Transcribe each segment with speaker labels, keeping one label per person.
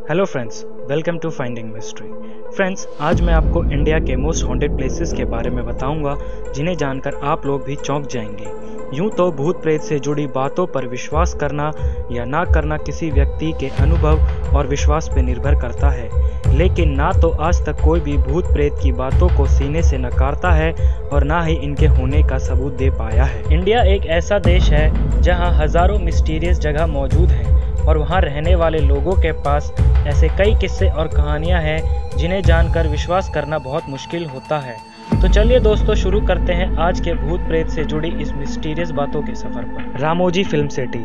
Speaker 1: Hello friends, welcome to finding mystery. Friends, आज मैं आपको इंडिया के मोस्ट हॉन्टेड प्लेसेस के बारे में बताऊंगा, जिन्हें जानकर आप लोग भी चौंक जाएंगे। यूं तो भूत प्रेत से जुड़ी बातों पर विश्वास करना या ना करना किसी व्यक्ति के अनुभव और विश्वास पर निर्भर करता है, लेकिन ना तो आज तक कोई भी भूत प्रेत की बातों को सीने से नकारता है और ना ही इनके होने का सबूत दे पाया है। इंडिया एक ऐसा देश है जहां हजारों मिस्टीरियस जगह मौजूद हैं और वहां रहने वाले लोगों के पास ऐसे कई किस्से और कहानियां हैं जिन्हें जानकर विश्वास करना बहुत मुश्किल होता है। तो चलिए दोस्तों, शुरू करते हैं आज के भूत प्रेत से जुड़ी इस मिस्टीरियस बातों के सफर पर। Ramoji film city.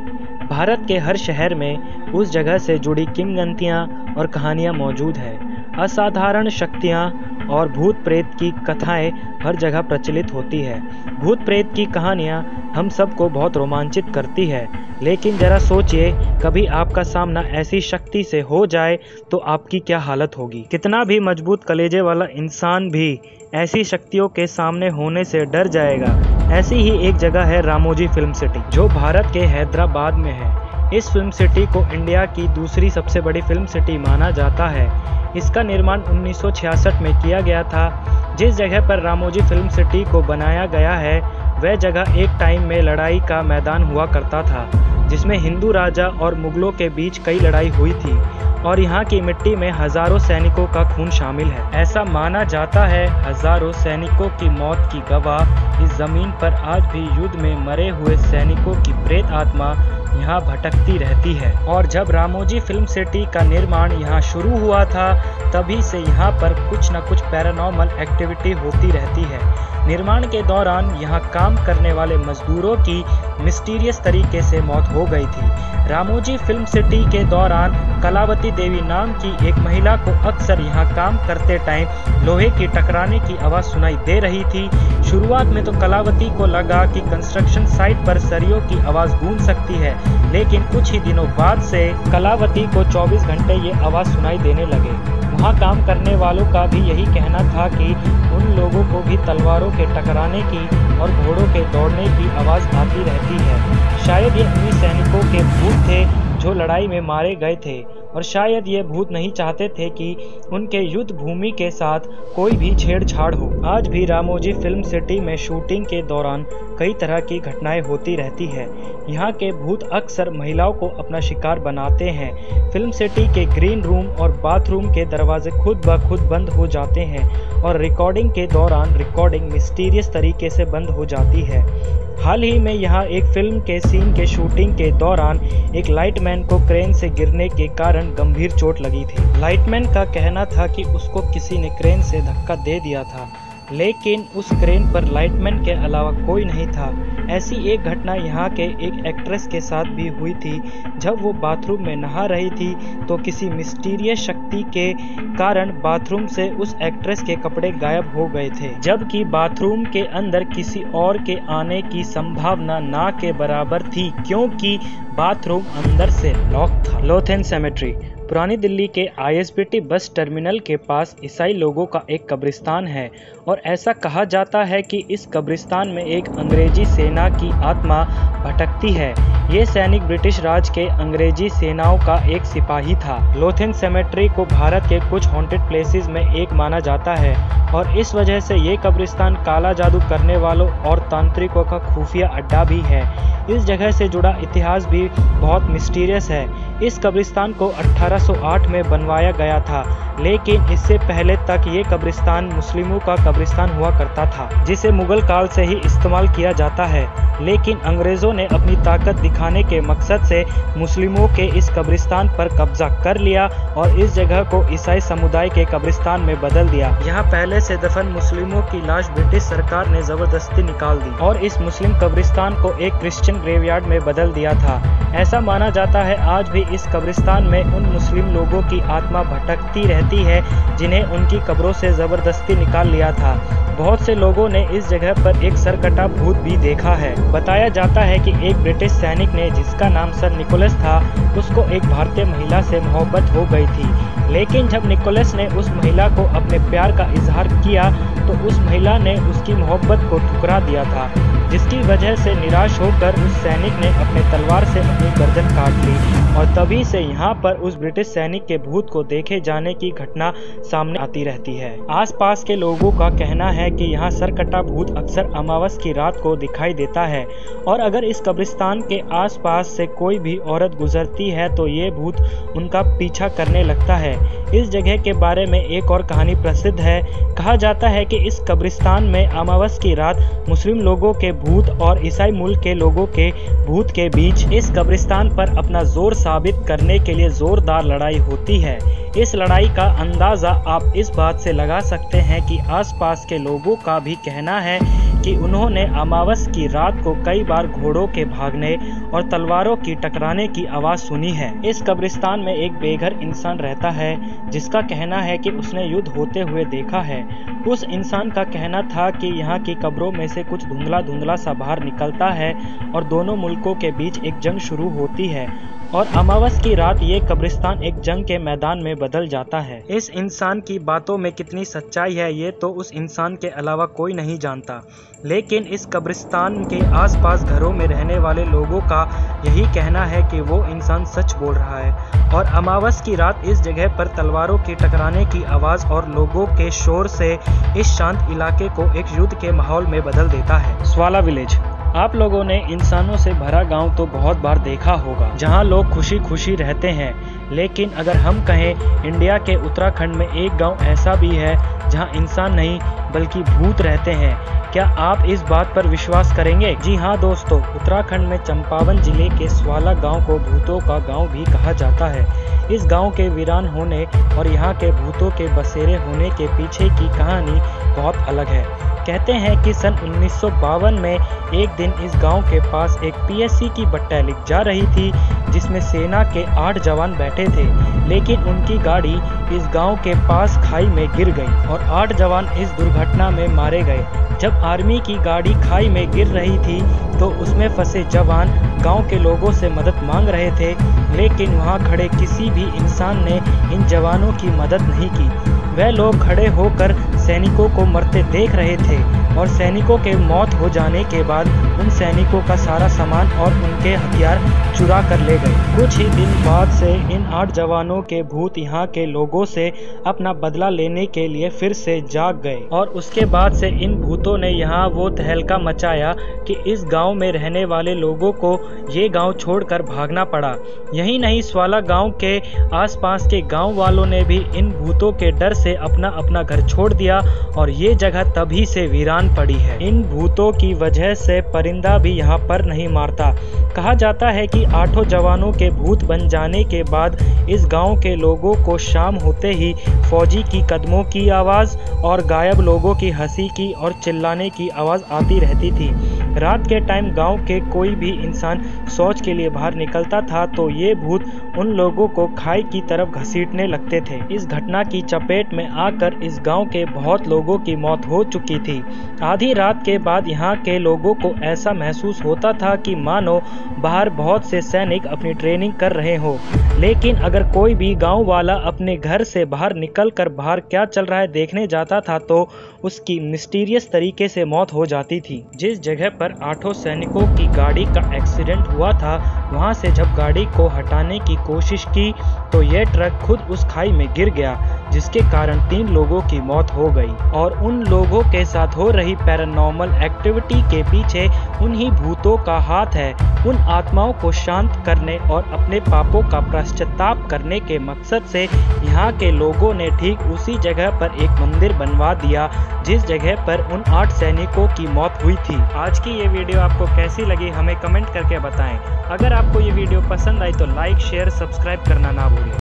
Speaker 1: भारत के हर शहर में उस जगह से जुड़ी किंवदंतियां और कहानियां मौजूद है। असाधारण शक्तियां और भूत प्रेत की कथाएं हर जगह प्रचलित होती है। भूत प्रेत की कहानियां हम सबको बहुत रोमांचित करती है, लेकिन जरा सोचिए, कभी आपका सामना ऐसी शक्ति से हो जाए तो आपकी क्या हालत होगी। कितना भी मजबूत कलेजे वाला इंसान भी ऐसी शक्तियों के सामने होने से डर जाएगा। ऐसी ही एक जगह है रामोजी फिल्म सिटी, जो भारत के हैदराबाद में है। इस फिल्म सिटी को इंडिया की दूसरी सबसे बड़ी फिल्म सिटी माना जाता है। इसका निर्माण 1966 में किया गया था। जिस जगह पर रामोजी फिल्म सिटी को बनाया गया है, वह जगह एक टाइम में लड़ाई का मैदान हुआ करता था, जिसमें हिंदू राजा और मुगलों के बीच कई लड़ाई हुई थी और यहाँ की मिट्टी में हजारों सैनिकों का खून शामिल है। ऐसा माना जाता है हजारों सैनिकों की मौत की गवाह इस जमीन पर आज भी युद्ध में मरे हुए सैनिकों की प्रेत आत्मा यहाँ भटकती रहती है। और जब रामोजी फिल्म सिटी का निर्माण यहाँ शुरू हुआ था, तभी से यहाँ पर कुछ न कुछ पैरानॉर्मल एक्टिविटी होती रहती है। निर्माण के दौरान यहाँ काम करने वाले मजदूरों की मिस्टीरियस तरीके से मौत हो गई थी। रामोजी फिल्म सिटी के दौरान कलावती देवी नाम की एक महिला को अक्सर यहाँ काम करते टाइम लोहे की टकराने की आवाज़ सुनाई दे रही थी। शुरुआत में तो कलावती को लगा कि कंस्ट्रक्शन साइट पर सरियों की आवाज़ गूंज सकती है, लेकिन कुछ ही दिनों बाद से कलावती को 24 घंटे ये आवाज़ सुनाई देने लगे। वहाँ काम करने वालों का भी यही कहना था कि उन लोगों को भी तलवारों के टकराने की और घोड़ों के दौड़ने की आवाज़ आती रहती है। शायद ये उन्हीं सैनिकों के भूत थे जो लड़ाई में मारे गए थे, और शायद ये भूत नहीं चाहते थे कि उनके युद्ध भूमि के साथ कोई भी छेड़छाड़ हो। आज भी रामोजी फिल्म सिटी में शूटिंग के दौरान कई तरह की घटनाएं होती रहती है। यहाँ के भूत अक्सर महिलाओं को अपना शिकार बनाते हैं। फिल्म सिटी के ग्रीन रूम और बाथरूम के दरवाजे खुद ब खुद बंद हो जाते हैं और रिकॉर्डिंग के दौरान रिकॉर्डिंग मिस्टीरियस तरीके से बंद हो जाती है। हाल ही में यहाँ एक फिल्म के सीन के शूटिंग के दौरान एक लाइटमैन को क्रेन से गिरने के कारण गंभीर चोट लगी थी। लाइटमैन का कहना था कि उसको किसी ने क्रेन से धक्का दे दिया था, लेकिन उस क्रेन पर लाइटमैन के अलावा कोई नहीं था। ऐसी एक घटना यहाँ के एक एक्ट्रेस के साथ भी हुई थी। जब वो बाथरूम में नहा रही थी तो किसी मिस्टीरियस शक्ति के कारण बाथरूम से उस एक्ट्रेस के कपड़े गायब हो गए थे, जबकि बाथरूम के अंदर किसी और के आने की संभावना ना के बराबर थी, क्योंकि बाथरूम अंदर से लॉक था। लोथेन सेमेट्री। पुरानी दिल्ली के ISBT बस टर्मिनल के पास ईसाई लोगों का एक कब्रिस्तान है और ऐसा कहा जाता है कि इस कब्रिस्तान में एक अंग्रेजी सेना की आत्मा भटकती है। ये सैनिक ब्रिटिश राज के अंग्रेजी सेनाओं का एक सिपाही था। लोथेन सेमेट्री को भारत के कुछ हॉन्टेड प्लेसेस में एक माना जाता है और इस वजह से ये कब्रिस्तान काला जादू करने वालों और तांत्रिकों का खुफिया अड्डा भी है। इस जगह से जुड़ा इतिहास भी बहुत मिस्टीरियस है। इस कब्रिस्तान को 1808 में बनवाया गया था, लेकिन इससे पहले तक ये कब्रिस्तान मुस्लिमों का कब्रिस्तान हुआ करता था, जिसे मुगल काल से ही इस्तेमाल किया जाता है। लेकिन अंग्रेज़ों ने अपनी ताकत दिखाने के मकसद से मुस्लिमों के इस कब्रिस्तान पर कब्जा कर लिया और इस जगह को ईसाई समुदाय के कब्रिस्तान में बदल दिया। यहाँ पहले से दफन मुस्लिमों की लाश ब्रिटिश सरकार ने जबरदस्ती निकाल दी और इस मुस्लिम कब्रिस्तान को एक क्रिश्चियन ग्रेवयार्ड में बदल दिया था। ऐसा माना जाता है आज भी इस कब्रिस्तान में उन मुस्लिम लोगों की आत्मा भटकती रहती है जिन्हें उनकी कब्रों से जबरदस्ती निकाल लिया था। बहुत से लोगों ने इस जगह पर एक सरकटा भूत भी देखा है। बताया जाता है कि एक ब्रिटिश सैनिक ने, जिसका नाम सर निकोलस था, उसको एक भारतीय महिला से मोहब्बत हो गई थी, लेकिन जब निकोलस ने उस महिला को अपने प्यार का इजहार किया तो उस महिला ने उसकी मोहब्बत को ठुकरा दिया था, जिसकी वजह से निराश होकर उस सैनिक ने अपने तलवार से अपनी गर्दन काट ली और तभी से यहाँ पर उस ब्रिटिश सैनिक के भूत को देखे जाने की घटना सामने आती रहती है। आसपास के लोगों का कहना है कि यहाँ सरकटा भूत अक्सर अमावस की रात को दिखाई देता है और अगर इस कब्रिस्तान के आसपास से कोई भी औरत गुजरती है तो ये भूत उनका पीछा करने लगता है। इस जगह के बारे में एक और कहानी प्रसिद्ध है। कहा जाता है कि इस कब्रिस्तान में अमावस की रात मुस्लिम लोगों के भूत और ईसाई मूल के लोगों के भूत के बीच इस कब्रिस्तान पर अपना जोर साबित करने के लिए जोरदार लड़ाई होती है। इस लड़ाई का अंदाज़ा आप इस बात से लगा सकते हैं कि आसपास के लोगों का भी कहना है कि उन्होंने अमावस की रात को कई बार घोड़ों के भागने और तलवारों की टकराने की आवाज़ सुनी है। इस कब्रिस्तान में एक बेघर इंसान रहता है जिसका कहना है कि उसने युद्ध होते हुए देखा है। उस इंसान का कहना था कि यहाँ की कब्रों में से कुछ धुंधला धुंधला सा बाहर निकलता है और दोनों मुल्कों के बीच एक जंग शुरू होती है और अमावस की रात ये कब्रिस्तान एक जंग के मैदान में बदल जाता है। इस इंसान की बातों में कितनी सच्चाई है ये तो उस इंसान के अलावा कोई नहीं जानता, लेकिन इस कब्रिस्तान के आसपास घरों में रहने वाले लोगों का यही कहना है कि वो इंसान सच बोल रहा है और अमावस की रात इस जगह पर तलवारों की टकराने की आवाज़ और लोगों के शोर से इस शांत इलाके को एक युद्ध के माहौल में बदल देता है। स्वाला विलेज। आप लोगों ने इंसानों से भरा गांव तो बहुत बार देखा होगा जहां लोग खुशी खुशी रहते हैं, लेकिन अगर हम कहें इंडिया के उत्तराखंड में एक गांव ऐसा भी है जहां इंसान नहीं बल्कि भूत रहते हैं। क्या आप इस बात पर विश्वास करेंगे? जी हाँ दोस्तों, उत्तराखंड में चंपावत जिले के स्वाला गांव को भूतों का गांव भी कहा जाता है। इस गांव के वीरान होने और यहाँ के भूतों के बसेरे होने के पीछे की कहानी बहुत अलग है। कहते हैं कि सन 1952 में एक दिन इस गांव के पास एक पीएससी की बटालियन जा रही थी जिसमें सेना के 8 जवान बैठे थे, लेकिन उनकी गाड़ी इस गांव के पास खाई में गिर गई और 8 जवान इस दुर्घटना में मारे गए। जब आर्मी की गाड़ी खाई में गिर रही थी तो उसमें फंसे जवान गांव के लोगों से मदद मांग रहे थे, लेकिन वहां खड़े किसी भी इंसान ने इन जवानों की मदद नहीं की। वह लोग खड़े होकर सैनिकों को मरते देख रहे थे और सैनिकों के मौत हो जाने के बाद उन सैनिकों का सारा सामान और उनके हथियार चुरा कर ले गए। कुछ ही दिन बाद से इन 8 जवानों के भूत यहाँ के लोगों से अपना बदला लेने के लिए फिर से जाग गए और उसके बाद से इन भूतों ने यहाँ वो तहलका मचाया कि इस गांव में रहने वाले लोगों को ये गांव छोड़कर भागना पड़ा। यही नहीं, स्वाला गांव के आसपास के गांव वालों ने भी इन भूतों के डर से अपना अपना घर छोड़ दिया और ये जगह तभी से वीरान पड़ी है। इन भूतों की वजह से परिंदा भी यहाँ पर नहीं मारता। कहा जाता है कि 8 जवानों के भूत बन जाने के बाद इस गांव के लोगों को शाम होते ही फौजी की कदमों की आवाज़ और गायब लोगों की हंसी की और चिल्लाने की आवाज़ आती रहती थी। रात के टाइम गांव के कोई भी इंसान शौच के लिए बाहर निकलता था तो ये भूत उन लोगों को खाई की तरफ घसीटने लगते थे। इस घटना की चपेट में आकर इस गांव के बहुत लोगों की मौत हो चुकी थी। आधी रात के बाद यहाँ के लोगों को ऐसा महसूस होता था कि मानो बाहर बहुत से सैनिक अपनी ट्रेनिंग कर रहे हो, लेकिन अगर कोई भी गांव वाला अपने घर से बाहर निकलकर बाहर क्या चल रहा है देखने जाता था तो उसकी मिस्टीरियस तरीके से मौत हो जाती थी। जिस जगह पर 8 सैनिकों की गाड़ी का एक्सीडेंट हुआ था वहां से जब गाड़ी को हटाने की कोशिश की तो यह ट्रक खुद उस खाई में गिर गया, जिसके कारण 3 लोगों की मौत हो गई और उन लोगों के साथ हो रही पैरानॉर्मल एक्टिविटी के पीछे उन्हीं भूतों का हाथ है। उन आत्माओं को शांत करने और अपने पापों का पश्चाताप करने के मकसद से यहाँ के लोगों ने ठीक उसी जगह पर एक मंदिर बनवा दिया जिस जगह पर उन 8 सैनिकों की मौत हुई थी। आज की ये वीडियो आपको कैसी लगी हमें कमेंट करके बताएं। अगर आपको ये वीडियो पसंद आई तो लाइक, शेयर, सब्सक्राइब करना ना भूलें।